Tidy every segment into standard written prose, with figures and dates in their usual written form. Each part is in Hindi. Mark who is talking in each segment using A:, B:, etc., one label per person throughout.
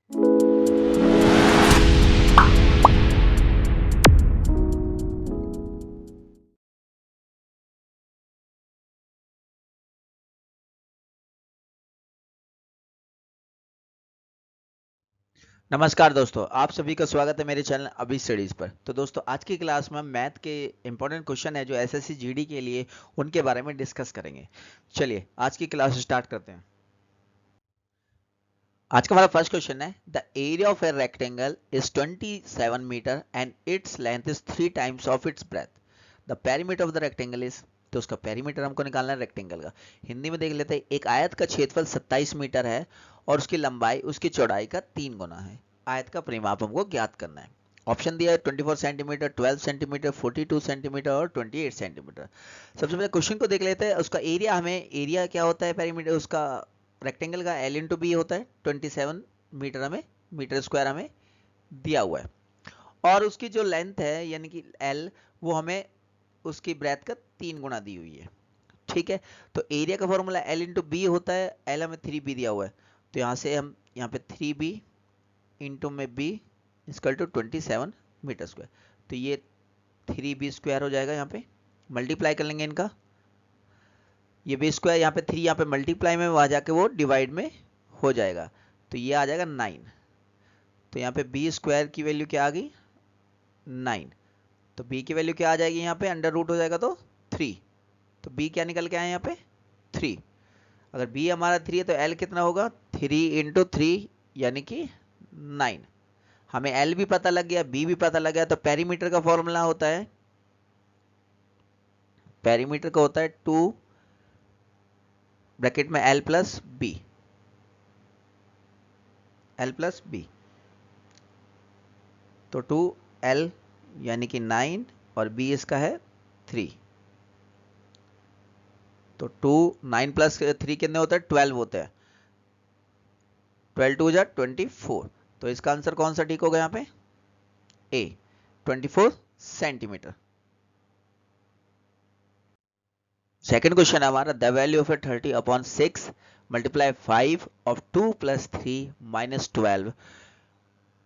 A: नमस्कार दोस्तों, आप सभी का स्वागत है मेरे चैनल अभी स्टडीज पर। तो दोस्तों, आज की क्लास में हम मैथ के इंपॉर्टेंट क्वेश्चन है जो एसएससी जीडी के लिए, उनके बारे में डिस्कस करेंगे। चलिए आज की क्लास स्टार्ट करते हैं। आज का हमारा फर्स्ट क्वेश्चन है, the area of a rectangle is 27 metre and its length is 3 times of its breadth. The perimeter of the rectangle is, तो उसका पेरीमीटर हमको निकालना है रेक्टेंगल का। हिंदी में देख लेते हैं। एक आयत का क्षेत्रफल 27 मीटर है और उसकी लंबाई उसकी चौड़ाई का 3 गुना है। आयत का परिमाप हमको ज्ञात करना है। ऑप्शन दिया है 24 सेंटीमीटर, 12 सेंटीमीटर, 42 सेंटीमीटर और 28 सेंटीमीटर। सबसे पहले क्वेश्चन को देख लेते हैं। उसका एरिया, हमें एरिया क्या होता है पेरीमीटर उसका, रेक्टेंगल का L इंटू बी होता है। 27 मीटर हमें, मीटर स्क्वायर हमें दिया हुआ है और उसकी जो लेंथ है यानी कि L, वो हमें उसकी ब्रेथ का 3 गुना दी हुई है। ठीक है, तो एरिया का फॉर्मूला L इंटू बी होता है। L हमें 3b दिया हुआ है, तो यहाँ से हम यहाँ पे 3b इंटू में b equal to 27 metre square. तो ये 3b स्क्वायर हो जाएगा। यहाँ पे मल्टीप्लाई कर लेंगे इनका, ये बी स्क्वायर यहाँ पे 3, यहाँ पे मल्टीप्लाई में, वहां जाके वो डिवाइड में हो जाएगा। तो ये आ जाएगा 9। तो यहाँ पे बी स्क्वायर की वैल्यू क्या आ गई, 9। तो बी की वैल्यू क्या आ जाएगी, यहाँ पे अंडर रूट हो जाएगा तो 3। तो बी क्या निकल के आए यहाँ पे 3। अगर बी हमारा 3 है तो एल कितना होगा, 3 इंटू 3 यानी कि 9। हमें एल भी पता लग गया, बी भी पता लग गया। तो पेरीमीटर का फॉर्मूला होता है, पेरीमीटर का होता है 2 ब्रैकेट में L plus B, L plus B. तो 2l यानी कि 9 और b इसका है 3। तो 2 9 प्लस 3 कितने होता है, 12 होता है। 12 टू जा 24। तो इसका आंसर कौन सा ठीक होगा यहाँ पे, ए, 24 सेंटीमीटर। सेकेंड क्वेश्चन है हमारा, the value of A 30/6 multiply 5 of 2 plus 3 minus 12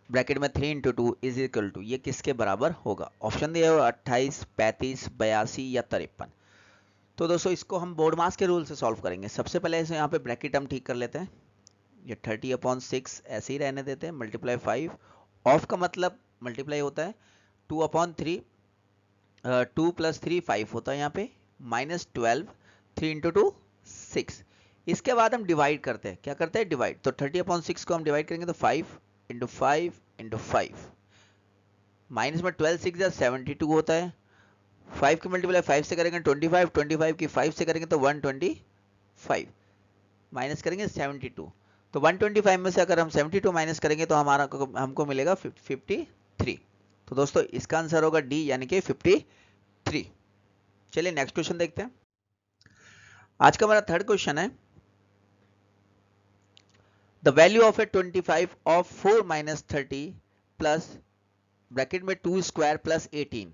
A: bracket में 3 इंटू 2 इज इक्वल टू, ये किसके बराबर होगा। ऑप्शन दिया हुआ 28, 35, 82 या 53। तो दोस्तों इसको हम बोर्ड मास के रूल से सॉल्व करेंगे। सबसे पहले इसे यहाँ पे ब्रैकेट हम ठीक कर लेते हैं। ये 30/6 ऐसे ही रहने देते हैं। मल्टीप्लाई 5 ऑफ का मतलब मल्टीप्लाई होता है 2/3, 2 प्लस 3 5 होता है यहाँ पे, माइनस 12, 3 इंटू 2 6। इसके बाद हम डिवाइड करते हैं। क्या करते हैं, डिवाइड। तो 30/6 को हम डिवाइड करेंगे तो 5 इंटू 5 इंटू 5, माइनस में 12 6 या 72 होता है। 5 की मल्टीप्लाई 5 से करेंगे 25, 25 की 5 से करेंगे तो 125, माइनस करेंगे 72। तो 125 में से अगर हम 72 माइनस करेंगे तो हमारा हमको मिलेगा 53। तो दोस्तों इसका आंसर होगा डी यानी कि 53। चलिए नेक्स्ट क्वेश्चन देखते हैं। आज का हमारा थर्ड क्वेश्चन है, the value of A 25 of 4 minus 30 plus bracket में 2 स्क्वायर प्लस 18।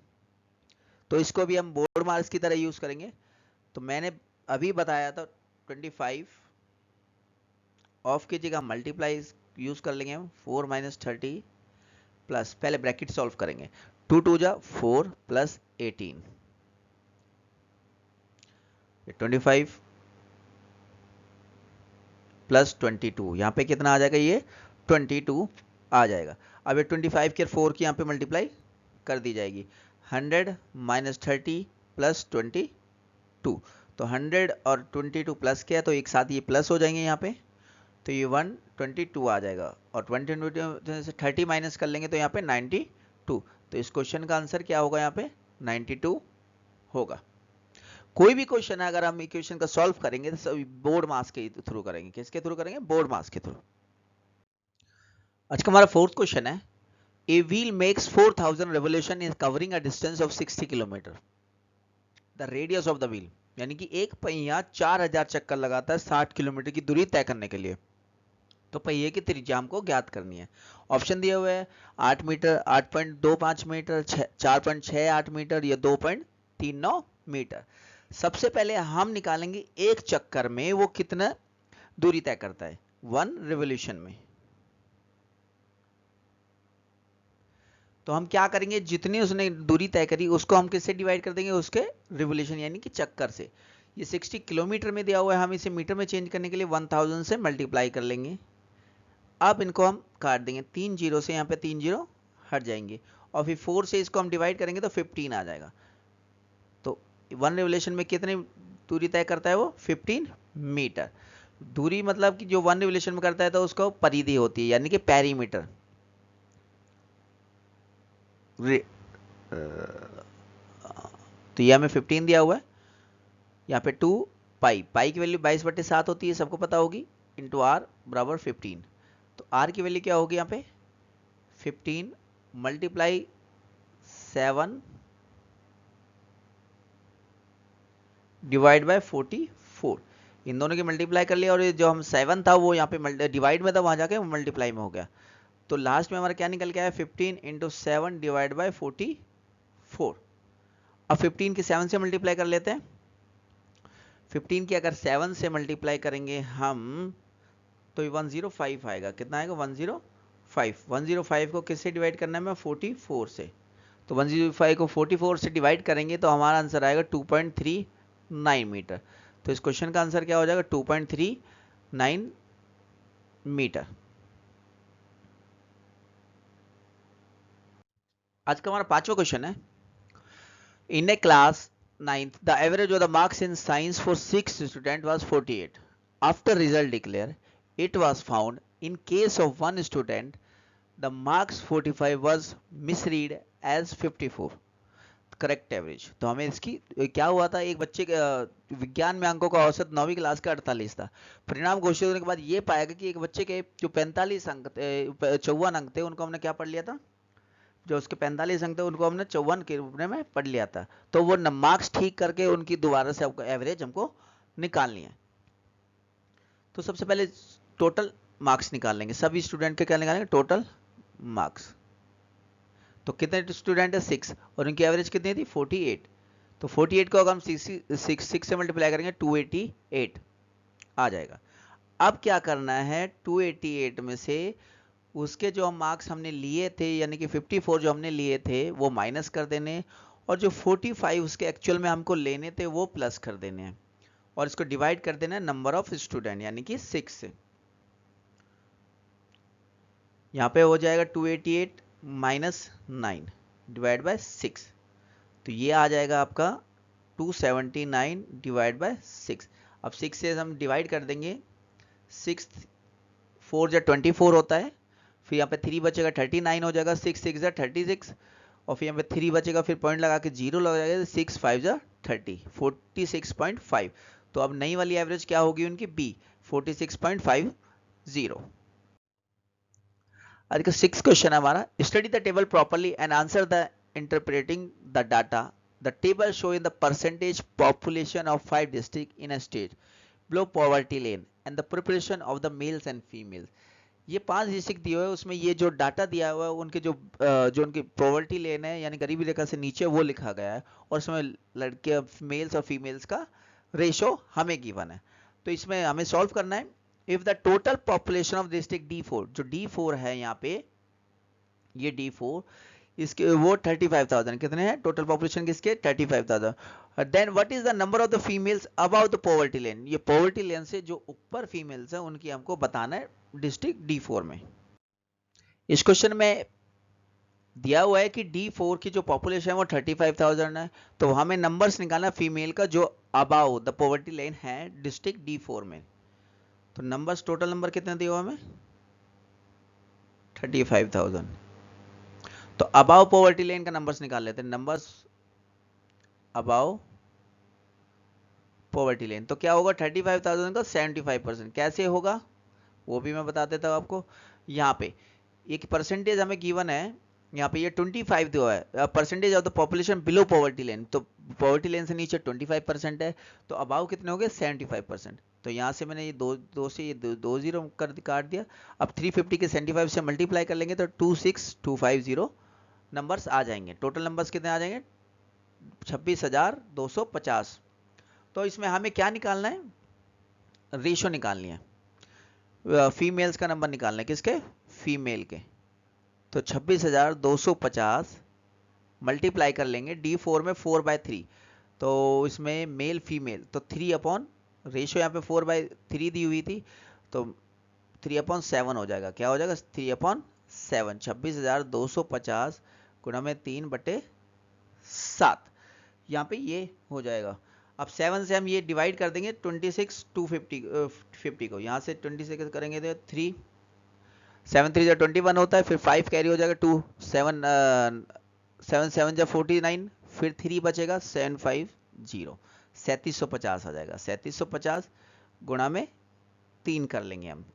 A: तो इसको भी हम बोर्ड मार्क्स की तरह यूज करेंगे। तो मैंने अभी बताया था 25 ऑफ की जगह मल्टीप्लाई यूज कर लेंगे हम 4 माइनस 30 प्लस, पहले ब्रैकेट सॉल्व करेंगे। 2 2 जा 4 प्लस 18, 25 प्लस 22, यहाँ पे कितना आ जाएगा, ये 22 आ जाएगा। अब ये 25 के 4 की यहाँ पे मल्टीप्लाई कर दी जाएगी। 100 माइनस 30 प्लस 22, तो 100 और 22 प्लस किया तो एक साथ ये प्लस हो जाएंगे यहाँ पे। तो ये 122 आ जाएगा और 22 से 30 माइनस कर लेंगे तो यहाँ पे 92। तो इस क्वेश्चन का आंसर क्या होगा, यहाँ पे 92 होगा। कोई भी क्वेश्चन है अगर हम इक्वेशन का सॉल्व करेंगे तो सभी बोर्ड मास के थ्रू करेंगे। किसके थ्रू करेंगे, बोर्ड मास के थ्रू। आज का हमारा फोर्थ क्वेश्चन है, a wheel makes 4000 revolution in covering a distance of 60 kilometre. The radius of the wheel, यानी कि एक पहिया 4000 चक्कर लगाता है 60 किलोमीटर की दूरी तय करने के लिए। तो पहिए की त्रिज्या हमको ज्ञात करनी है। ऑप्शन दिए हुए हैं 8 मीटर, 8.25 मीटर, 4.68 मीटर या 2.39 मीटर। सबसे पहले हम निकालेंगे एक चक्कर में वो कितना दूरी तय करता है, 1 रिवोल्यूशन में। तो हम क्या करेंगे, जितनी उसने दूरी तय करी उसको हम किससे डिवाइड कर देंगे, उसके रिवोल्यूशन यानी कि चक्कर से। ये 60 किलोमीटर में दिया हुआ है, हम इसे मीटर में चेंज करने के लिए 1000 से मल्टीप्लाई कर लेंगे। अब इनको हम काट देंगे, 3 जीरो से यहाँ पे 3 जीरो हट जाएंगे, और फिर 4 से इसको हम डिवाइड करेंगे तो 15 आ जाएगा। तो 1 रिवोल्यूशन में कितनी दूरी तय करता है वो, 15 मीटर। दूरी मतलब कि जो 1 रिवोल्यूशन में करता है तो उसको परिधि होती है, यानी कि पेरीमीटर। तो ये हमें 15 दिया हुआ है, यहाँ पे 2 पाई, पाई की वैल्यू 22/7 होती है, सबको पता होगी, इंटू आर बराबर 15। तो आर की वैल्यू क्या होगी यहाँ पे, 15 मल्टीप्लाई 7 डिवाइड बाय 44। इन दोनों की मल्टीप्लाई कर लिया, और ये जो हम 7 था वो यहाँ पे डिवाइड में था, वहां जाके मल्टीप्लाई में हो गया। तो लास्ट में हमारा क्या निकल के आया, 15 इंटू 7 डिवाइड बाय 44। अब 15 की 7 से मल्टीप्लाई कर लेते हैं। 15 की अगर 7 से मल्टीप्लाई करेंगे हम तो 105 आएगा। कितना आएगा, 105। 105 को किससे डिवाइड करना है, मैं 44 से। तो 105 को 44 से डिवाइड करेंगे तो हमारा आंसर आएगा 2.39 मीटर। तो इस क्वेश्चन का आंसर क्या हो जाएगा, 2.39 मीटर। आज का हमारा 5वां क्वेश्चन है, इन ए class 9th the average of the marks in science for 6 student was 48. After result declare, it was found in case of one student the marks 45 was misread as 54 correct average. तो हमें इसकी क्या हुआ था, एक बच्चे के विज्ञान में अंकों का औसत 9वीं क्लास का 48 था। परिणाम घोषित होने के बाद ये पाया गया कि एक बच्चे के जो 45 अंक 54 अंक थे उनको हमने क्या पढ़ लिया था, जो उसके 45 अंक थे उनको हमने 54 के रूप में पढ़ लिया था। तो वो मार्क्स ठीक करके उनकी दोबारा से एवरेज हमको निकालनी है। तो सबसे पहले टोटल मार्क्स निकाल लेंगे, सभी स्टूडेंट के क्या निकालेंगे, टोटल मार्क्स। तो कितने स्टूडेंट है, 6, और उनकी एवरेज कितनी थी, 48। तो 48 को अगर हम 6 से मल्टीप्लाई करेंगे 288 आ जाएगा। अब क्या करना है, 288 में से उसके जो मार्क्स हमने लिए थे यानी कि 54 जो हमने लिए थे वो माइनस कर देने, और जो 45 उसके एक्चुअल में हमको लेने थे वो प्लस कर देने हैं, और इसको डिवाइड कर देना है नंबर ऑफ स्टूडेंट यानी कि 6 से। यहाँ पे हो जाएगा 288 माइनस 9 डिवाइड बाय 6, तो ये आ जाएगा आपका 279 डिवाइड बाय 6। अब 6 से हम डिवाइड कर देंगे, 6 4 जा 24 होता है, फिर यहाँ पे 3 बचेगा 39 हो जाएगा, 6 6 जा 36, और फिर यहाँ पे 3 बचेगा, फिर पॉइंट लगा के 0 लग जाएगा, 6 5 जा 30, 46.5। तो अब नई वाली एवरेज क्या होगी उनकी, बी 46.50। आज का 6 क्वेश्चन है हमारा, study the table properly and answer the interpreting the data. The table show in the percentage population of 5 district in a state below poverty lane and the preparation of the males and females। ये 5 डिस्ट्रिक्ट दिए हुए हैं, उसमें ये जो डाटा दिया हुआ है उनके जो उनकी पॉवर्टी लेन है यानी गरीबी रेखा से नीचे वो लिखा गया है, और उसमें लड़के मेल्स और फीमेल्स का रेशो हमें गिवन है। तो इसमें हमें सॉल्व करना है। If the total population of district D4, जो D4 है यहाँ पे, ये D4 इसके वो 35,000, कितने हैं टोटल पॉपुलेशन किसके, 35,000। Then what is the number of the females about the poverty line, ये पॉवर्टी लेन से जो ऊपर फीमेल्स हैं उनकी हमको बताना है डिस्ट्रिक्ट D4 में। इस क्वेश्चन में दिया हुआ है कि D4 की जो पॉपुलेशन है वो 35,000 है, तो हमें नंबर्स निकालना फीमेल का जो अबाउ द पॉवर्टी लेन है डिस्ट्रिक्ट D4 में। तो नंबर्स, टोटल नंबर कितने दिए हुए हमें, 35,000। तो अबाव पॉवर्टी लेन का नंबर्स निकाल लेते हैं, नंबर्स अबाव पॉवर्टी लेन। तो क्या होगा, 35,000 का 75%। कैसे होगा वो भी मैं बता देता हूँ आपको। यहाँ पे एक परसेंटेज हमें गिवन है, यहाँ पे ये 25 दिया है, percentage of the population below poverty line, तो पॉवर्टी लेन से नीचे 25% है, तो अबाव कितने हो गए, 75%। तो यहाँ से मैंने ये दो से ये दो जीरो कर काट दिया। अब 350 के 75 से मल्टीप्लाई कर लेंगे तो 26250 नंबर्स आ जाएंगे। टोटल नंबर्स कितने आ जाएंगे, 26,250। तो इसमें हमें क्या निकालना है, रेशो निकालनी है, फीमेल्स का नंबर निकालना है, किसके, फीमेल के। तो 26,250 मल्टीप्लाई कर लेंगे D4 में 4/3, तो इसमें मेल फीमेल तो 3 अपॉन रेशियो यहाँ पे 4/3 दी हुई थी, तो 3/7 हो जाएगा। क्या हो जाएगा? 3/7। 26,250 गुणा में 3/7, यहाँ पे ये हो जाएगा। अब 7 से हम ये डिवाइड कर देंगे 26 250 को, यहाँ से 26 करेंगे तो 3 7 3 जा 21 होता है, फिर 5 कैरी हो जाएगा 2 7 7 7 जा 49, फिर 3 बचेगा 750 3750 आ जाएगा। 3750 गुणा में 3 कर लेंगे हम,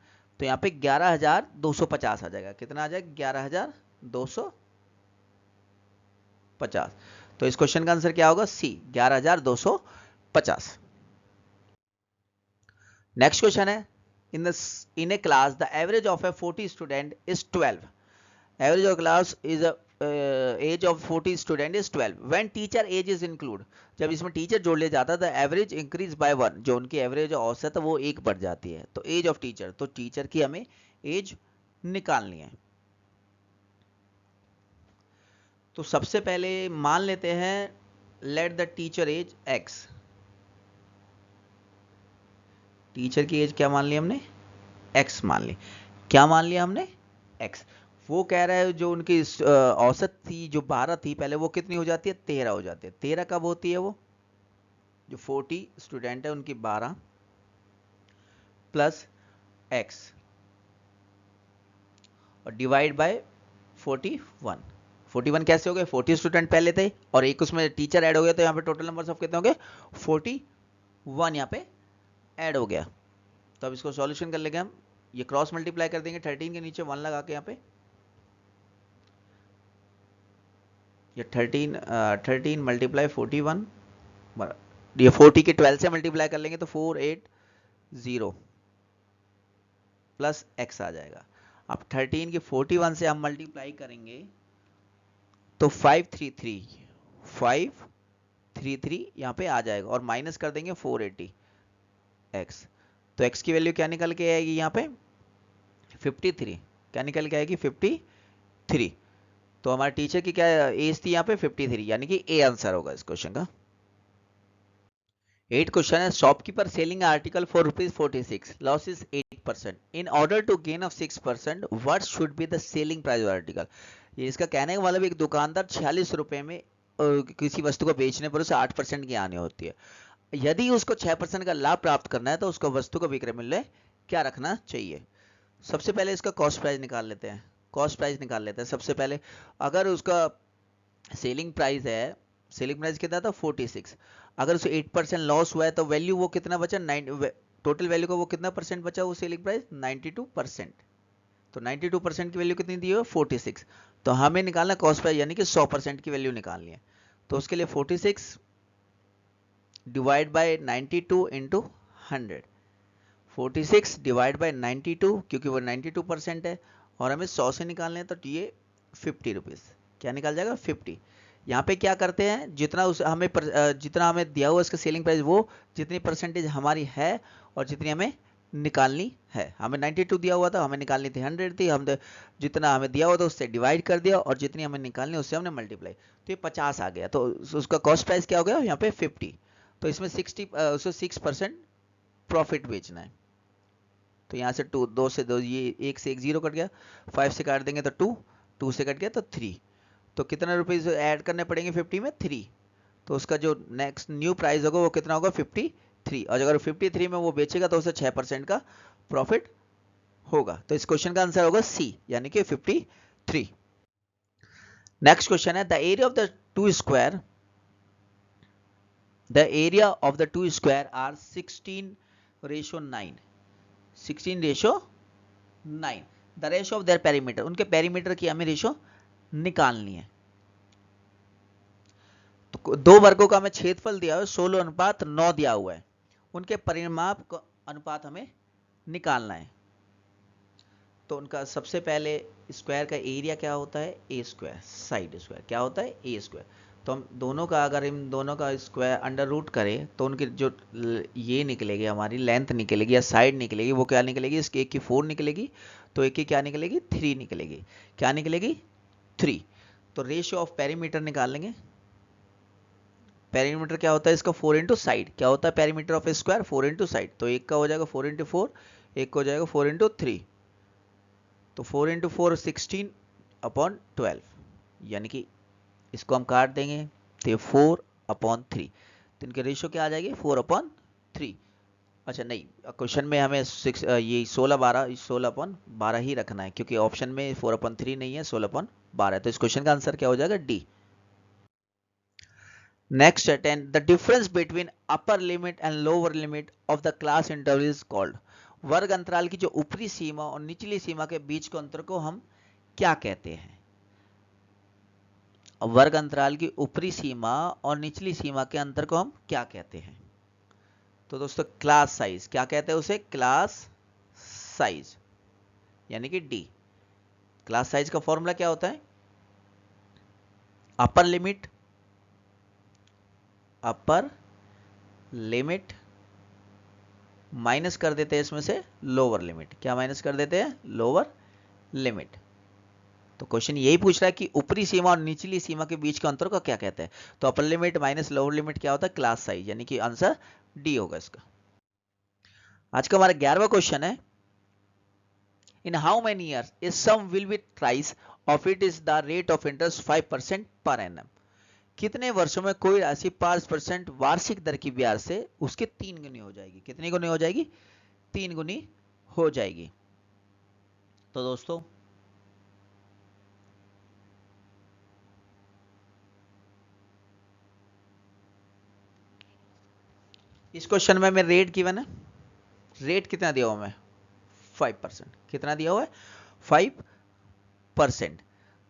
A: तो यहाँ पे 11,250 आ जाएगा। कितना आ जाएगा? 11,250। तो इस क्वेश्चन का आंसर क्या होगा? सी, 11,250। नेक्स्ट क्वेश्चन है, in a class the average of a 40 student is 12. Average of class is a age of 40 student is 12 when teacher age is include. जब इसमें टीचर जोड़ लिया जाता है तो एवरेज इंक्रीज बाय 1, जो उनकी एवरेज औसत है वो 1 बढ़ जाती है। तो एज ऑफ टीचर, तो टीचर की हमें एज निकालनी है। तो सबसे पहले मान लेते हैं let the teacher age x। Teacher की एज क्या मान ली हमने? x मान ली। क्या मान लिया हमने? x। वो कह रहा है जो उनकी औसत थी जो 12 थी पहले, वो कितनी हो जाती है? 13 हो जाती है। 13 कब होती है? वो जो 40 स्टूडेंट है उनकी 12 प्लस x और डिवाइड बाय 41। 41 कैसे हो गए? 40 स्टूडेंट पहले थे और एक उसमें टीचर ऐड हो गया, तो यहाँ पे टोटल नंबर सब कितने हो गए? 41 यहाँ पे ऐड हो गया। तो अब इसको सॉल्यूशन कर लेंगे हम, ये क्रॉस मल्टीप्लाई कर देंगे 13 के नीचे 1 लगा के, यहाँ पे ये 13 मल्टीप्लाई 41, ये 40 के 12 से मल्टीप्लाई कर लेंगे तो 480 प्लस x आ जाएगा। अब 13 की 41 से हम मल्टीप्लाई करेंगे तो 533 यहाँ पे आ जाएगा, और माइनस कर देंगे 480 x। तो x की वैल्यू क्या निकल के आएगी? यहाँ पे 53। क्या निकल के आएगी? 53। तो हमारे टीचर की क्या एज थी यहाँ पे? 53, यानी कि ए आंसर होगा इस क्वेश्चन का। 8 क्वेश्चन है, shopkeeper selling article for ₹46, loss is 8%। In order to gain of 6%, what should be the selling price of article. ये इसका कहने का मतलब एक दुकानदार 46 रुपए में किसी वस्तु को बेचने पर उसे 8% की आनी होती है। यदि उसको 6% का लाभ प्राप्त करना है तो उसको वस्तु का विक्रय मूल्य क्या रखना चाहिए? सबसे पहले इसका कॉस्ट प्राइस निकाल लेते हैं। कॉस्ट प्राइस निकाल लेते हैं सबसे पहले। अगर उसका सेलिंग प्राइस है, सेलिंग प्राइस कितना था? 46। अगर उसे 8% लॉस हुआ है तो वैल्यू वो कितना बचा? टोटल वैल्यू का वो कितना परसेंट बचा? वो सेलिंग प्राइस 92%। तो 92% की वैल्यू कितनी दी है? 46। तो हमें निकालना कॉस्ट प्राइस, यानी कि 100% की वैल्यू निकालनी है। तो उसके लिए 46 divide by 92 into 100। 46 divide by 92, क्योंकि वो 92% है और हमें 100 से निकालने हैं, तो ये 50 रुपीज़ क्या निकाल जाएगा? 50। यहाँ पे क्या करते हैं, जितना जितना हमें दिया हुआ इसका सेलिंग प्राइस, वो जितनी परसेंटेज हमारी है और जितनी हमें निकालनी है। हमें 92 दिया हुआ था, हमें निकालनी थी 100 थी, हम जितना हमें दिया हुआ था उससे डिवाइड कर दिया और जितनी हमें निकालनी उससे हमने मल्टीप्लाई, तो ये 50 आ गया। तो उसका कॉस्ट प्राइस क्या हो गया? यहाँ पे 50। तो इसमें 6% प्रॉफिट बेचना है। तो यहाँ से 2 से 2, ये 1 से 1 0 कट गया, 5 से काट देंगे तो 2, 2 से कट गया तो 3। तो कितना रुपीज ऐड करने पड़ेंगे 50 में? 3। तो उसका जो नेक्स्ट न्यू प्राइस होगा वो कितना होगा? 53। और अगर 53 में वो बेचेगा तो उसे 6% का प्रॉफिट होगा। तो इस क्वेश्चन का आंसर होगा सी, यानी कि 53। नेक्स्ट क्वेश्चन है, the area of the two square are 16:9। 16:9। The ratio of their perimeter, उनके पेरीमीटर की हमें रेशियो निकालनी है। तो दो वर्गों का हमें क्षेत्रफल दिया हुआ है, 16:9 दिया हुआ है, उनके परिमाप का अनुपात हमें निकालना है। तो उनका सबसे पहले स्क्वायर का एरिया क्या होता है? ए स्क्वायर। साइड स्क्वायर क्या होता है? ए स्क्वायर। तो हम दोनों का, अगर इन दोनों का स्क्वायर अंडर रूट करें तो उनकी जो ये निकलेगी, हमारी लेंथ निकलेगी या साइड निकलेगी, वो क्या निकलेगी? इसके एक की 4 निकलेगी, तो एक की क्या निकलेगी? 3 निकलेगी। क्या निकलेगी? 3। तो रेशियो ऑफ पेरीमीटर निकाल लेंगे। पेरीमीटर क्या होता है इसका 4 इंटू साइड। क्या होता है perimeter of square 4 into side. तो एक का हो जाएगा 4 इंटू 4, एक का हो जाएगा 4 इंटू 3। तो 4 इंटू 4 16 अपॉन 12, यानी कि इसको हम काट देंगे तो 4 अपॉन 3। तो इनके रेशियो क्या आ जाएगी 4 अपॉन 3। अच्छा नहीं, क्वेश्चन में हमें ये 16 अपॉन 12 ही रखना है, क्योंकि ऑप्शन में 4 अपॉन 3 नहीं है, 16 अपॉन 12 है। तो इस क्वेश्चन का आंसर क्या हो जाएगा डी। नेक्स्ट है 10, the difference between upper limit and lower limit of the class interval is called. वर्ग अंतराल की जो ऊपरी सीमा और निचली सीमा के बीच के अंतर को हम क्या कहते हैं। वर्ग अंतराल की ऊपरी सीमा और निचली सीमा के अंतर को हम क्या कहते हैं। तो दोस्तों क्लास साइज, क्या कहते हैं उसे, क्लास साइज, यानी कि डी। क्लास साइज का फॉर्मूला क्या होता है, अपर लिमिट माइनस कर देते हैं इसमें से लोअर लिमिट। क्या माइनस कर देते हैं, लोअर लिमिट। तो क्वेश्चन यही पूछ रहा है कि ऊपरी सीमा और निचली सीमा के बीच के अंतर को क्या कहते हैं। तो upper limit minus lower limit क्या होता है, क्लास साइज, यानी कि आंसर डी होगा इसका। आज का हमारा 11वां क्वेश्चन है, in how many years is sum will be thrice of it is the rate of interest 5% per annum. कितने वर्षों में कोई राशि 5% वार्षिक दर की ब्याज से उसके 3 गुनी हो जाएगी। कितनी गुनी हो जाएगी, 3 गुनी हो जाएगी। तो दोस्तों इस क्वेश्चन में मैं रेट गिवन है, रेट कितना दिया हुआ मैं 5%। कितना दिया हुआ है 5%।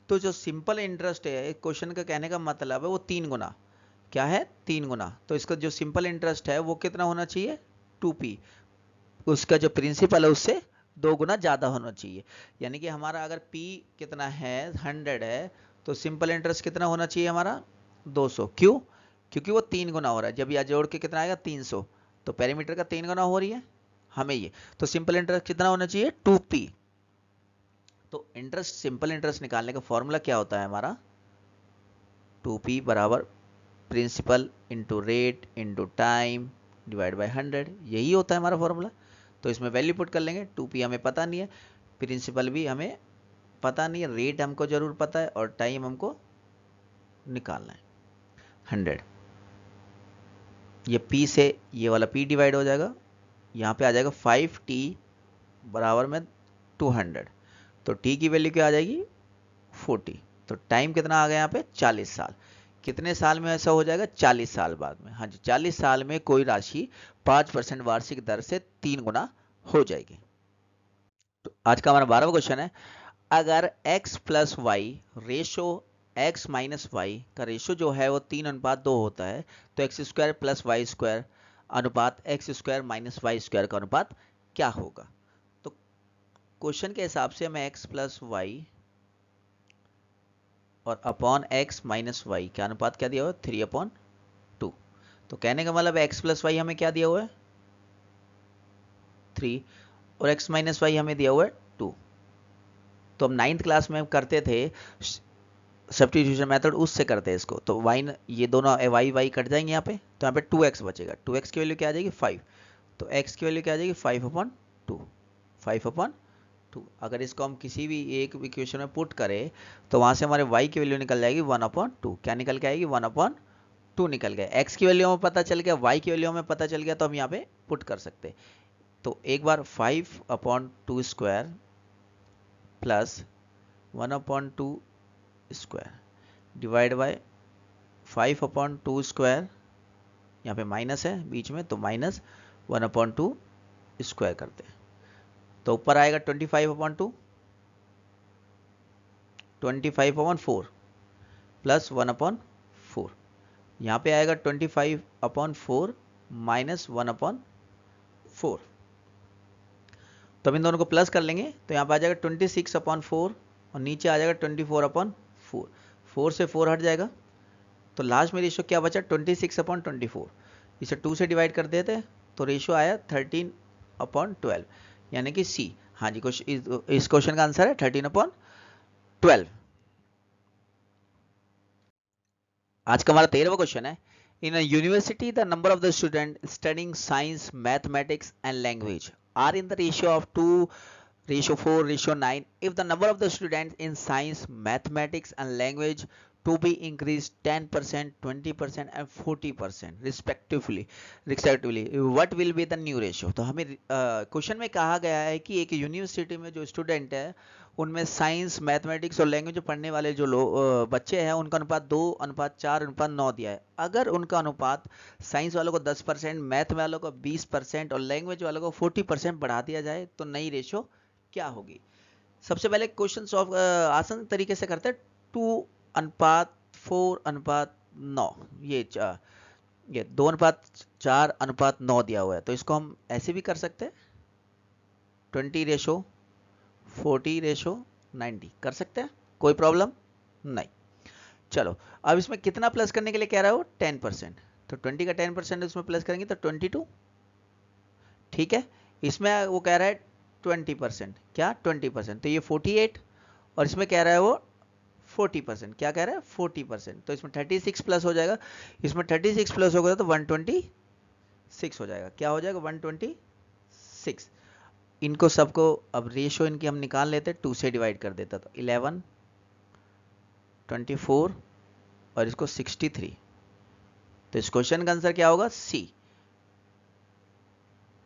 A: तो जो सिंपल इंटरेस्ट है, क्वेश्चन का कहने का मतलब है वो 3 गुना, क्या है 3 गुना। तो इसका जो सिंपल इंटरेस्ट है वो कितना होना चाहिए 2p। उसका जो प्रिंसिपल है उससे 2 गुना ज्यादा होना चाहिए। यानी कि हमारा अगर p कितना है 100 है, तो सिंपल इंटरेस्ट कितना होना चाहिए हमारा 200। क्यों, क्योंकि वो 3 गुना हो रहा है। जब यह जोड़ के कितना आएगा 300, तो पेरीमीटर का 3 गुना हो रही है हमें ये। तो सिंपल इंटरेस्ट कितना होना चाहिए 2p। तो इंटरेस्ट, सिंपल इंटरेस्ट निकालने का फॉर्मूला क्या होता है हमारा, 2p बराबर principal into rate into time divide by 100। यही होता है हमारा फॉर्मूला। तो इसमें वैल्यू पुट कर लेंगे। 2p हमें पता नहीं है, प्रिंसिपल भी हमें पता नहीं है, रेट हमको जरूर पता है और टाइम हमको निकालना है 100। ये p से ये वाला p डिवाइड हो जाएगा, यहाँ पे आ जाएगा 5t बराबर में 200। तो t की वैल्यू क्या आ जाएगी 40। तो टाइम कितना आ गया यहाँ पे 40 साल। कितने साल में ऐसा हो जाएगा 40 साल बाद में। हाँ जी, 40 साल में कोई राशि 5% वार्षिक दर से 3 गुना हो जाएगी। तो आज का हमारा 12वां क्वेश्चन है, अगर x plus y ratio x minus y का रेशो जो है वो 3:2 होता है, तो x square plus y square अनुपात x square minus y square का अनुपात क्या होगा। तो क्वेश्चन के हिसाब से हमें x प्लस वाई और अपॉन x माइनस वाई का अनुपात क्या दिया हुआ है 3/2। तो कहने का मतलब x प्लस वाई हमें क्या दिया हुआ है 3 और x माइनस वाई हमें दिया हुआ है 2। तो हम 9th क्लास में करते थे सब्स्टिट्यूशन मेथड, उससे करते हैं इसको। तो y, ये दोनों y कट जाएंगे यहाँ पे, तो यहाँ पे 2x बचेगा। 2x की वैल्यू क्या आ जाएगी 5। तो x की वैल्यू क्या आ जाएगी 5/2, 5/2। अगर इसको हम किसी भी एक इक्वेशन में पुट करें तो वहां से हमारे y की वैल्यू निकल जाएगी 1/2। क्या निकल के आएगी 1/2 निकल गया। x की वैल्यू हमें पता चल गया, y की वैल्यू हमें पता चल गया, तो हम यहाँ पे पुट कर सकते। तो एक बार 5/2 square plus 1/2 square divide by 5/2 square, यहाँ पे माइनस है बीच में, तो माइनस 1/2 स्क्वायर करते हैं। तो ऊपर आएगा 25/2, 25/4 प्लस 1/4। यहाँ पे आएगा 25/4 माइनस 1/4। तो हम इन दोनों को प्लस कर लेंगे, तो यहाँ पे आ जाएगा 26/4 और नीचे आ जाएगा 24/4। 4 से 4 हट जाएगा, तो लास्ट में रेशियो क्या बचा 26/24। इसे 2 से डिवाइड कर देते तो रेशियो आया 13/12, यानी कि सी। हाँ जी, इस क्वेश्चन का आंसर है 13/12। आज का हमारा 13वां क्वेश्चन है, in a university the number of the student studying science mathematics and language are in the ratio of 2 ratio 4 ratio 9 if the number of the students in science mathematics and language to be increased 10% 20% and 40% respectively what will be the new ratio। तो हमें क्वेश्चन में कहा गया है कि एक यूनिवर्सिटी में जो स्टूडेंट है उनमें साइंस मैथमेटिक्स और लैंग्वेज पढ़ने वाले जो बच्चे हैं उनका अनुपात 2:4:9 दिया है। अगर उनका अनुपात साइंस वालों को 10%, मैथ वालों को 20% और लैंग्वेज वालों को 40% बढ़ा दिया जाए तो नई रेशो क्या होगी। सबसे पहले क्वेश्चन सॉल्व आसान तरीके से करते हैं। 2:4:9 ये 2:4:9 दिया हुआ है, तो इसको हम ऐसे भी कर सकते हैं 20:40:90 कर सकते हैं, कोई प्रॉब्लम नहीं। चलो अब इसमें कितना प्लस करने के लिए कह रहा है वो 10%, तो 20 का 10% इसमें प्लस करेंगे तो 22, ठीक है। इसमें वो कह रहा है 20%, क्या 20%, तो ये 48 और इसमें कह रहा है वो 40%, क्या कह रहा है 40%, तो इसमें 36 प्लस हो जाएगा, इसमें 36 प्लस होगा तो 126 हो जाएगा, क्या हो जाएगा 126। इनको सबको अब रेशो इनकी हम निकाल लेते, 2 से डिवाइड कर देता तो 11 24 और इसको 63, तो इस क्वेश्चन का आंसर क्या होगा सी।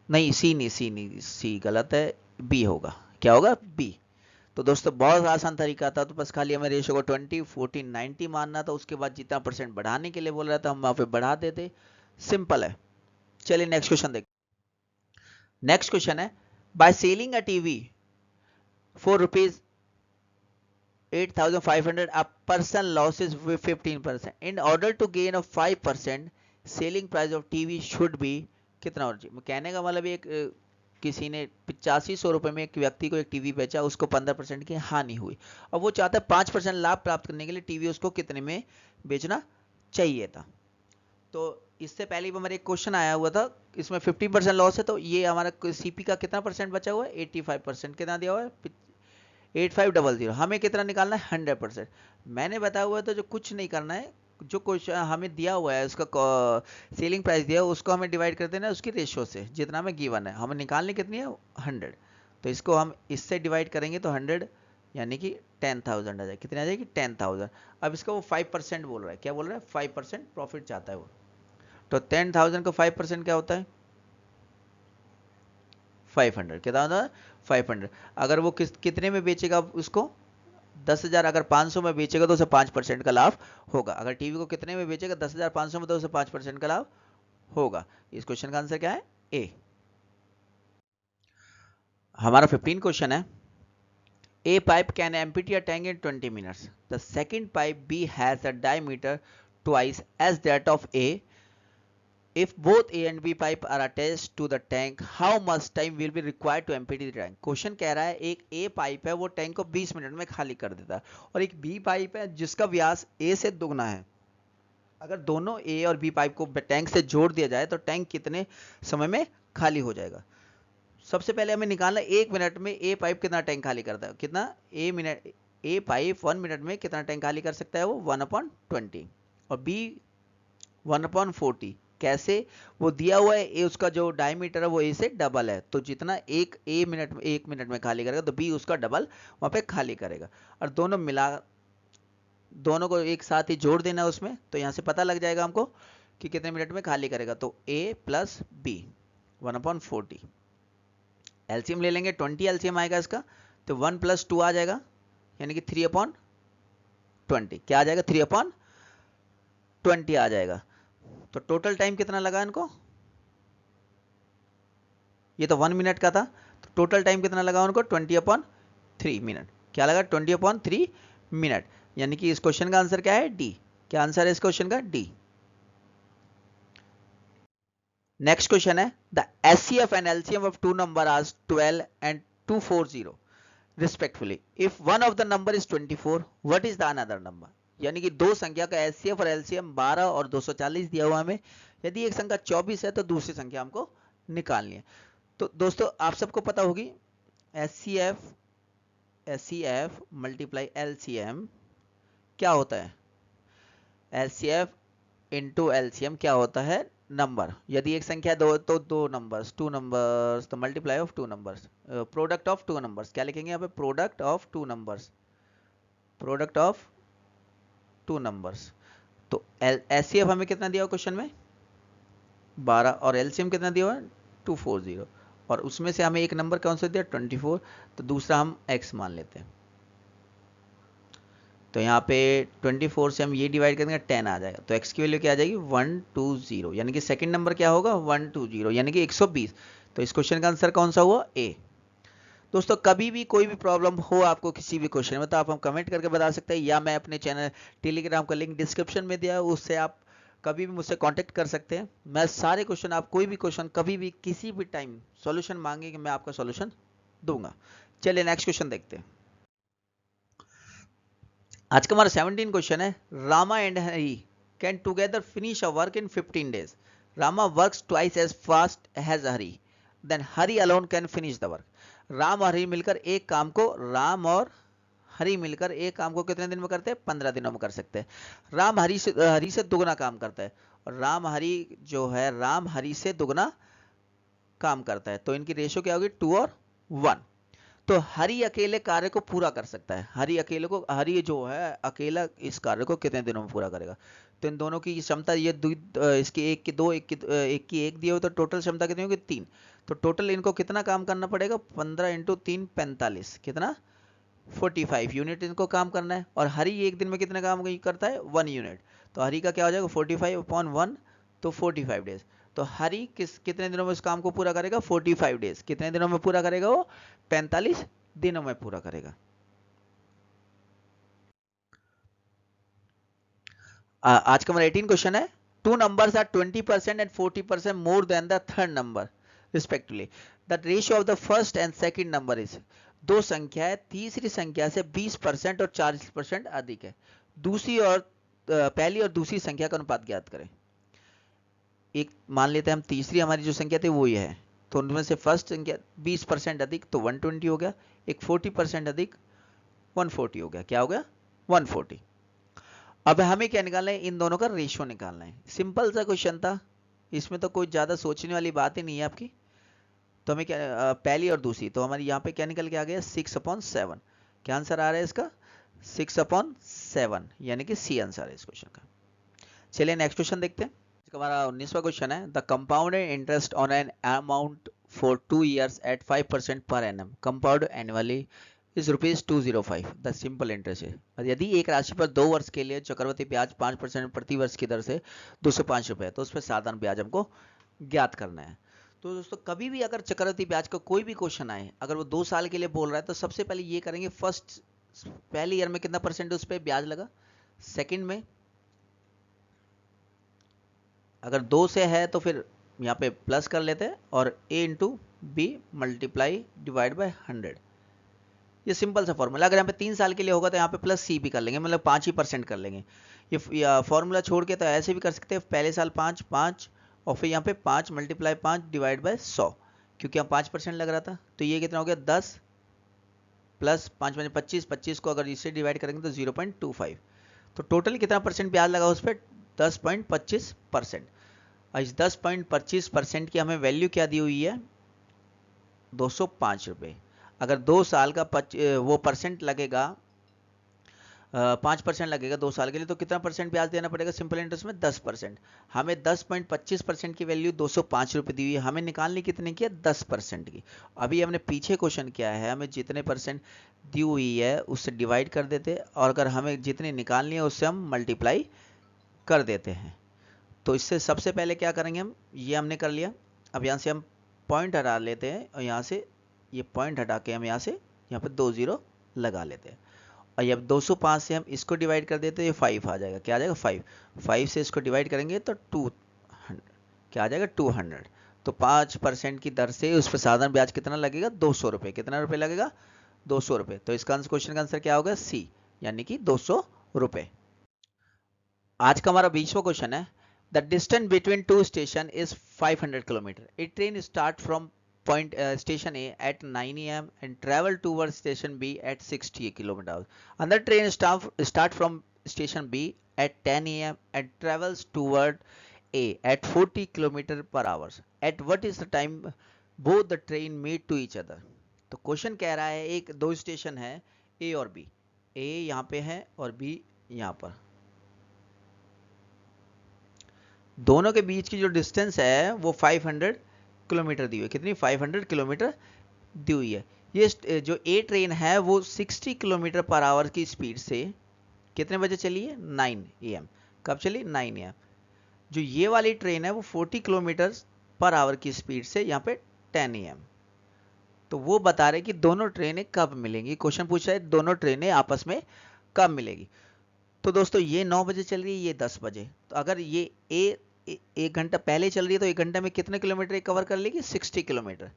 A: नहीं सी गलत है, बी होगा, क्या होगा बी। तो दोस्तों बहुत आसान तरीका था, तो बस खाली हमें रेशो को 20 40 90 मानना था, उसके बाद जितना परसेंट बढ़ाने के लिए बोल रहा था हम वहां पे बढ़ा देते, सिंपल है। चलिए नेक्स्ट क्वेश्चन देखते। नेक्स्ट क्वेश्चन है, by selling a TV for ₹8,500 a person losses 15%, in order to gain a 5% selling price of TV should be कितना होना चाहिए। कहने का मतलब एक किसी ने 8500 रुपए में एक व्यक्ति को एक टीवी बेचा, उसको 15% की हानि हुई, और वो चाहता है 5% लाभ प्राप्त करने के लिए टीवी उसको कितने में बेचना चाहिए था। तो इससे पहले भी हमारे एक क्वेश्चन आया हुआ था, इसमें 15% लॉस है, तो ये हमारा सीपी का कितना परसेंट बचा हुआ है 85%, कितना दिया हुआ है 8500, हमें कितना निकालना है 100%। मैंने बताया हुआ है तो जो कुछ नहीं करना है, जो क्वेश्चन हमें दिया हुआ है उसका सेलिंग प्राइस दिया है उसको हमें डिवाइड कर देना है उसकी रेशियो से, जितना हमें गिवन है हमें निकालनी कितनी है 100, तो इसको हम इससे डिवाइड करेंगे तो 100 यानी कि 10,000 आ जाएगी, कितनी आ जाएगी 10,000। अब इसका वो 5% बोल रहा है, क्या बोल रहा है 5% प्रॉफिट चाहता है वो, तो 10,000 का 5% क्या होता है 500, कितना होता है 500। अगर वो कितने में बेचेगा उसको 10,000, अगर 500 में बेचेगा तो उसे 5% का लाभ होगा। अगर टीवी को कितने में बेचेगा 10,500 में, तो उसे 5% का लाभ होगा। इस क्वेश्चन का आंसर क्या है ए। हमारा 15 क्वेश्चन है, A pipe can empty a tank in 20 minutes. The second pipe B has a diameter twice as that of A. If both A and B pipe are attached to the tank, how much time will be required to empty the tank? Question कह रहा है एक A पाइप है वो टैंक को 20 मिनट में खाली कर देता है, और एक B पाइप है जिसका व्यास A से दुगना है। अगर दोनों A और B पाइप को टैंक से जोड़ दिया जाए तो टैंक कितने समय में खाली हो जाएगा। सबसे पहले हमें निकालना 1 मिनट में A पाइप कितना टैंक खाली करता है, कितना A पाइप 1 मिनट में कितना टैंक खाली कर सकता है वो 1/20, और B 1/40। कैसे, वो दिया हुआ है ए, उसका जो डायमीटर है वो ए से डबल है, तो जितना एक ए मिनट में 1 मिनट में खाली करेगा तो बी उसका डबल वहां पे खाली करेगा, और दोनों को एक साथ ही जोड़ देना उसमें, तो यहां से पता लग जाएगा हमको कि कितने मिनट में खाली करेगा, तो ए प्लस बी 1/40। एलसीएम ले लेंगे, 20 एलसीएम आएगा इसका, तो 1 + 2 आ जाएगा, यानी कि 3/20, क्या आ जाएगा 3/20 आ जाएगा। तो टोटल टाइम कितना लगा इनको, ये तो 1 मिनट का था, तो टोटल टाइम कितना लगा उनको 20/3 मिनट, क्या लगा 20/3 मिनट, यानी कि इस क्वेश्चन का आंसर क्या है डी। क्या आंसर है इस क्वेश्चन का डी। नेक्स्ट क्वेश्चन है, the HCF and LCM of two number are 12 and 240 respectively. If one of the number is 24, what is the another number? यानी कि दो संख्या का एचसीएफ और एलसीएम 12 और 240 दिया हुआ हमें, यदि एक संख्या 24 है तो दूसरी संख्या हमको निकालनी है। तो दोस्तों आप सबको पता होगी एचसीएफ मल्टीप्लाई एलसीएम क्या होता है। एलसीएफ इंटू एलसीएम क्या होता है, नंबर। यदि एक संख्या दो तो दो नंबर्स, टू नंबर्स, तो multiply of two numbers, product of two numbers. क्या लिखेंगे यहाँ पे, product of two numbers, product of two numbers. तो एचसीएफ हमें कितना दिया हुआ क्वेश्चन में, 12, और एलसीएम कितना दिया हुआ है, 240, और उसमें से हमें एक नंबर कौन सा दिया, 24, तो दूसरा हम x मान लेते हैं। तो यहाँ पे 24 से हम ये डिवाइड करेंगे 10 आ जाएगा, तो x की वैल्यू क्या आ जाएगी 120, यानी कि सेकंड नंबर क्या होगा 120, यानी कि 120। तो इस क्वेश्चन का आंसर कौन सा हुआ, ए। दोस्तों कभी भी कोई भी प्रॉब्लम हो आपको किसी भी क्वेश्चन में, तो आप हम कमेंट करके बता सकते हैं, या मैं अपने चैनल टेलीग्राम का लिंक डिस्क्रिप्शन में दिया है, उससे आप कभी भी मुझसे कांटेक्ट कर सकते हैं। मैं सारे क्वेश्चन, आप कोई भी क्वेश्चन कभी भी किसी भी टाइम सॉल्यूशन मांगेंगे, मैं आपका सॉल्यूशन दूंगा। चलिए नेक्स्ट क्वेश्चन देखते हैं। आज का हमारा 17 क्वेश्चन है, Rama and Hari can together finish a work in 15 days। Rama works twice as fast as Hari, then Hari alone can finish the work. Ram और हरी मिलकर एक काम को, राम और हरी मिलकर एक काम को कितने दिन में करते हैं, 15 दिनों में कर सकते हैं। राम हरी से दुगना काम करता है, और राम हरी जो है, राम हरी से दुगना काम करता है, तो इनकी रेशियो क्या होगी, 2 और 1। तो हरी अकेले कार्य को पूरा कर सकता है, हरी जो है अकेला इस कार्य को कितने दिनों में पूरा करेगा। तो इन दोनों की क्षमता, ये इसकी एक की दो, एक की एक दिए हो, तो टोटल क्षमता कितनी होगी, 3। तो टोटल इनको कितना काम करना पड़ेगा, 15 इंटू 3 45, कितना 45 यूनिट इनको काम करना है। और हरी एक दिन में कितने काम करता है, 1 यूनिट। तो हरी का क्या हो जाएगा 45/1, तो 45 डेज। तो हरी कितने दिनों में इस काम को पूरा करेगा, 45 डेज। कितने दिनों में पूरा करेगा वो, 45 दिनों में पूरा करेगा। आज का हमारा 18 क्वेश्चन है, two numbers are 20% and 40% more than the third number respectively, the ratio of the first and second number is. दो संख्याएं तीसरी संख्या से 20% और 40% अधिक है, दूसरी और पहली और दूसरी संख्या का अनुपात ज्ञात करें। एक मान लेते हैं हम, तीसरी हमारी जो संख्या थी वो ये है, तो उनमें से फर्स्ट संख्या 20% अधिक तो 120 हो गया, एक 40% अधिक 140 हो गया। क्या हो गया, 140। अब हमें क्या निकालना है, इन दोनों का रेशियो निकालना है। सिंपल सा क्वेश्चन था, इसमें तो कोई ज्यादा सोचने वाली बात ही नहीं है आपकी। तो हमें क्या, पहली और दूसरी, तो हमारी यहाँ पे क्या निकल के आ गया 6/7। क्या आंसर आ रहा है इसका, 6/7, यानी कि सी आंसर है इस क्वेश्चन का। चलिए नेक्स्ट क्वेश्चन देखते हैं। हमारा 19वां क्वेश्चन है, the compounded interest on an amount for 2 years at 5% per annum compound annually is ₹205। The simple interest है, और यदि एक राशि पर 2 वर्ष के लिए चक्रवृद्धि ब्याज 5% प्रति वर्ष की दर से 205 रुपए, तो उस पर साधारण ब्याज हमको ज्ञात करना है। तो दोस्तों कभी भी अगर चक्रवृद्धि ब्याज का कोई भी क्वेश्चन आए, अगर वो 2 साल के लिए बोल रहा है, तो सबसे पहले ये करेंगे, पहले ईयर में कितना परसेंट उस पर ब्याज लगा, सेकेंड में अगर 2 से है तो फिर यहाँ पे प्लस कर लेते हैं, और a into B multiply divide by 100। ये सिंपल सा फॉर्मूला। अगर यहाँ पे 3 साल के लिए होगा तो यहाँ पे प्लस सी भी कर लेंगे, मतलब 5% कर लेंगे। ये फॉर्मूला छोड़ के तो ऐसे भी कर सकते हैं, पहले साल 5 और फिर यहाँ पे 5 × 5 डिवाइड बाय 100, क्योंकि यहाँ 5% लग रहा था। तो ये कितना हो गया 10 प्लस 5 × 25, 25 को अगर इससे डिवाइड करेंगे तो 0.25। तो टोटल कितना परसेंट ब्याज लगा उस पर, 10.25%। और इस 10.25% की हमें वैल्यू क्या दी हुई है, 205 रुपये। अगर 2 साल का वो परसेंट लगेगा, 5% लगेगा 2 साल के लिए, तो कितना परसेंट ब्याज देना पड़ेगा सिंपल इंटरेस्ट में, 10%। हमें 10.25% की वैल्यू 205 रुपये दी हुई है, हमें निकालनी कितने की है, 10% की। अभी हमने पीछे क्वेश्चन किया है, हमें जितने परसेंट दी हुई है उससे डिवाइड कर देते, और अगर हमें जितनी निकालनी है उससे हम मल्टीप्लाई कर देते हैं। तो इससे सबसे पहले क्या करेंगे हम, ये हमने कर लिया। अब यहाँ से हम पॉइंट हटा लेते हैं, और यहाँ से ये पॉइंट हटा के हम यहाँ से यहाँ पे 2 0 लगा लेते हैं। और अब 205 से हम इसको डिवाइड कर देते हैं, ये 5 आ जाएगा। क्या आ जाएगा 5 से इसको डिवाइड करेंगे तो 200, क्या आ जाएगा 200। तो 5% की दर से उस पर साधारण ब्याज कितना लगेगा, 200 रुपये। कितना रुपये लगेगा, 200 रुपये। तो इसका क्वेश्चन का आंसर क्या होगा, सी, यानी कि 200 रुपये। आज का हमारा 20वां क्वेश्चन है, the distance between two station is 500 kilometre. A train start from point station A at 9 a.m. and travel towards station B at 60 kilometers. Another train start from station B at 10 a.m. and travels toward A at 40 km per hour. At what is the time both the train meet to each other? तो क्वेश्चन कह रहा है एक दो स्टेशन है ए और बी, ए यहाँ पे है और बी यहाँ पर, दोनों के बीच की जो डिस्टेंस है वो 500 किलोमीटर दी हुई है। कितनी? 500 किलोमीटर दी हुई है। ये जो ए ट्रेन है वो 60 किलोमीटर पर आवर की स्पीड से कितने बजे चली है? 9 AM। कब चली? 9 AM। जो ये वाली ट्रेन है वो 40 किलोमीटर पर आवर की स्पीड से यहाँ पे 10 AM। तो वो बता रहे कि दोनों ट्रेनें कब मिलेंगी। क्वेश्चन पूछा है दोनों ट्रेनें आपस में कब मिलेगी। तो दोस्तों ये 9 बजे चल रही है, ये 10 बजे, तो अगर ये एक घंटा पहले चल रही है तो एक घंटा में कितने किलोमीटर कवर कर लेगी? 60 किलोमीटर।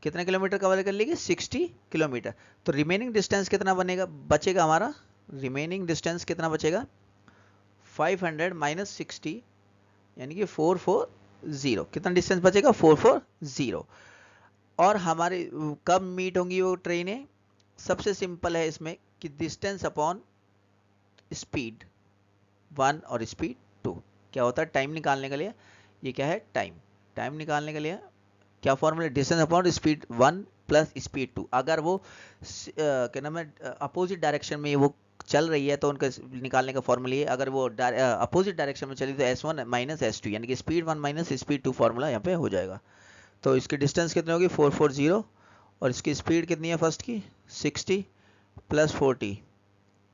A: कितने किलोमीटर कवर कर लेगी? 60 किलोमीटर। तो रिमेनिंग डिस्टेंस कितना बनेगा, बचेगा हमारा? रिमेनिंग डिस्टेंस कितना बचेगा? 500 माइनस 60 यानी कि 440। कितना डिस्टेंस बचेगा? 440। और हमारे कब मीट होंगी वो ट्रेनें? सबसे सिंपल है इसमें कि डिस्टेंस अपॉन स्पीड 1 और स्पीड 2। क्या होता है टाइम निकालने के लिए? ये क्या है? टाइम निकालने के लिए क्या formula? Distance upon speed 1 plus speed 2। अगर वो क्या नाम है अपोजिट डायरेक्शन में वो चल रही है तो उनका निकालने का फॉर्मूला है। अगर वो अपोजिट डायरेक्शन में चली तो S1 माइनस S2 यानी कि स्पीड 1 माइनस स्पीड 2 फॉर्मूला यहाँ पे हो जाएगा। तो इसकी डिस्टेंस कितनी होगी? 440 और इसकी स्पीड कितनी है फर्स्ट की? 60 प्लस 40,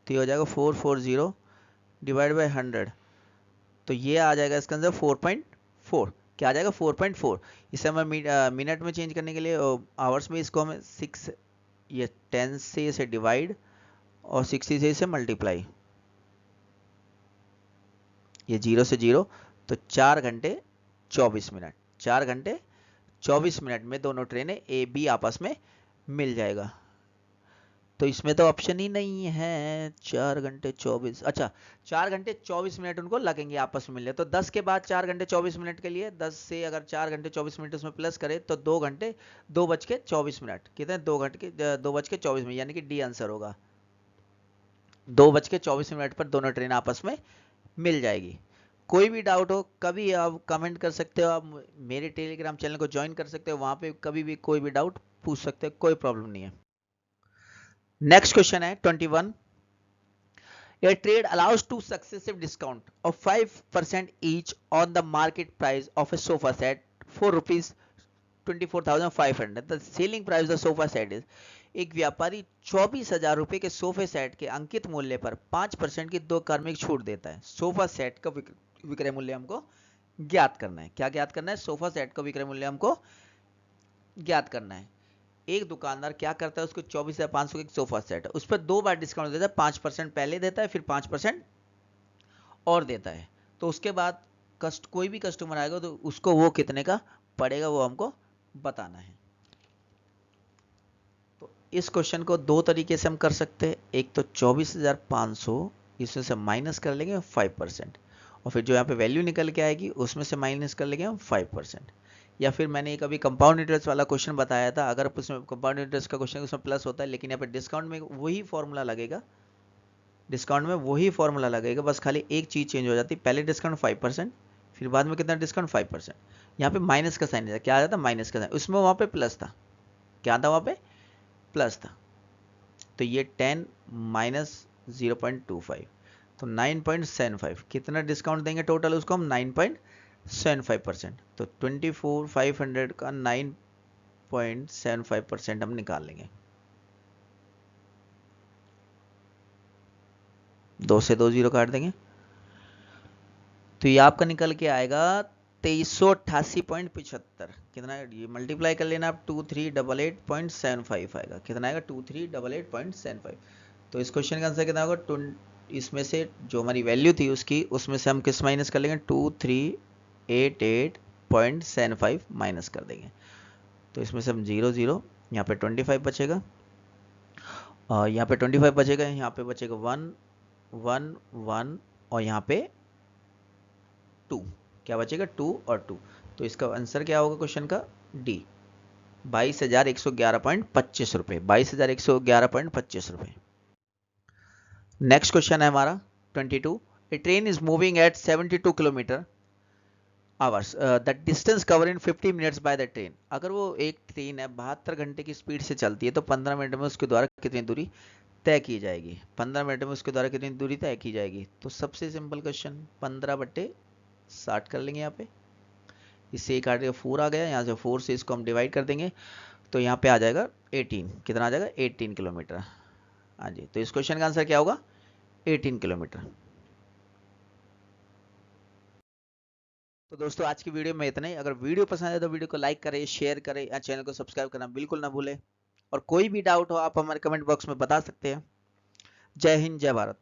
A: तो ये हो जाएगा 440 डिवाइड बाई 100। तो ये आ जाएगा इसके अंदर 4.4। क्या आ जाएगा? 4.4। इसे हमें मिनट में चेंज करने के लिए आवर्स में इसको हमें 6 ये 10 से इसे डिवाइड और 60 से इसे मल्टीप्लाई, ये 0 से 0, तो 4 घंटे 24 मिनट। 4 घंटे 24 मिनट में दोनों ट्रेनें ए बी आपस में मिल जाएगा। तो इसमें तो ऑप्शन ही नहीं है 4 घंटे 24। अच्छा 4 घंटे 24 मिनट उनको लगेंगे आपस में मिलने। तो 10 के बाद 4 घंटे 24 मिनट के लिए 10 से अगर 4 घंटे 24 मिनट उसमें प्लस करें तो 2 घंटे 2 बज के 24 मिनट। कितने? 2 घंटे 2 बज के 24 मिनट यानी कि डी आंसर होगा। 2 बज के 24 मिनट पर दोनों ट्रेन आपस में मिल जाएगी। कोई भी डाउट हो कभी आप कमेंट कर सकते हो, आप मेरे टेलीग्राम चैनल को ज्वाइन कर सकते हो, वहां पे कभी भी कोई भी डाउट पूछ सकते हो, कोई प्रॉब्लम नहीं है। नेक्स्ट क्वेश्चन है 21। A trade allows two successive discount of 5% each on the market price of a sofa set for rupees 24,500. The selling price of the sofa set is। एक व्यापारी 24,000 रुपए के सोफे सेट के अंकित मूल्य पर 5% की 2 कार्मिक छूट देता है। सोफा सेट का विक्रय मूल्य हमको ज्ञात करना है। क्या ज्ञात करना है? सोफा सेट का विक्रय मूल्य हमको ज्ञात करना है। एक दुकानदार क्या करता है, उसको 24,500 का एक सोफा सेट है, उस पर 2 बार डिस्काउंट देता है। 5% पहले देता है, फिर 5% और देता है। तो उसके बाद कोई भी कस्टमर आएगा तो उसको वो कितने का पड़ेगा वो हमको बताना है। तो इस क्वेश्चन को दो तरीके से हम कर सकते हैं। एक तो 24,500 इसमें से माइनस कर लेंगे 5% और फिर जो यहाँ पे वैल्यू निकल के आएगी उसमें से माइनस कर लेंगे हम 5%। या फिर मैंने एक अभी कंपाउंड इंटरेस्ट वाला क्वेश्चन बताया था, अगर उसमें कंपाउंड इंटरेस्ट का क्वेश्चन उसमें प्लस होता है, लेकिन यहाँ पे डिस्काउंट में वही फॉर्मूला लगेगा। डिस्काउंट में वही फॉर्मूला लगेगा, बस खाली एक चीज चेंज हो जाती है। पहले डिस्काउंट 5%, फिर बाद में कितना डिस्काउंट? 5%। यहाँ पे माइनस का साइन है, क्या आ जाता? माइनस का साइन। उसमें वहां पे प्लस था। क्या था? वहां पे प्लस था। तो ये 10 माइनस 0.25 तो 9.75। कितना डिस्काउंट देंगे टोटल उसको हम? 9.75%। तो 24,500 का 9.75% हम निकाल लेंगे। 2 से 2 0 काट देंगे तो ये आपका निकल के आएगा 2388.75। कितना है? ये मल्टीप्लाई कर लेना आप 2388.75 आएगा। कितना आएगा? 2388.75। तो इस क्वेश्चन का आंसर कितना होगा? इसमें से जो हमारी वैल्यू थी उसकी, उसमें से हम किस माइनस कर लेंगे? 2388.75 माइनस कर देंगे। तो इसमें से हम 0 0, यहाँ पे 25 बचेगा और यहाँ पे 25 बचेगा, यहाँ पे बचेगा 1 1 1 और यहाँ पे 2। क्या बचेगा? 2 और 2। तो इसका आंसर क्या होगा क्वेश्चन का? डी, 22,111.25 रुपए। 22,111.25 रुपए। नेक्स्ट क्वेश्चन है हमारा 22। A train is moving at 72 kilometre hours, the distance cover in 50 minutes by the train. अगर वो एक ट्रेन है 72 घंटे की स्पीड से चलती है तो 15 मिनट में उसके द्वारा कितनी दूरी तय की जाएगी, 15 मिनट में उसके द्वारा कितनी दूरी तय की जाएगी। तो सबसे सिंपल क्वेश्चन 15/60 कर लेंगे यहाँ पे, इससे एक काट 4 आ गया, यहाँ से 4 से इसको हम डिवाइड कर देंगे तो यहाँ पे आ जाएगा 18, कितना आ जाएगा 18 किलोमीटर। हाँ जी, तो इस क्वेश्चन का आंसर क्या होगा 18 किलोमीटर। तो दोस्तों आज की वीडियो में इतना ही। अगर वीडियो पसंद आए तो वीडियो को लाइक करें, शेयर करें या चैनल को सब्सक्राइब करना बिल्कुल ना भूलें। और कोई भी डाउट हो आप हमारे कमेंट बॉक्स में बता सकते हैं। जय हिंद, जय भारत।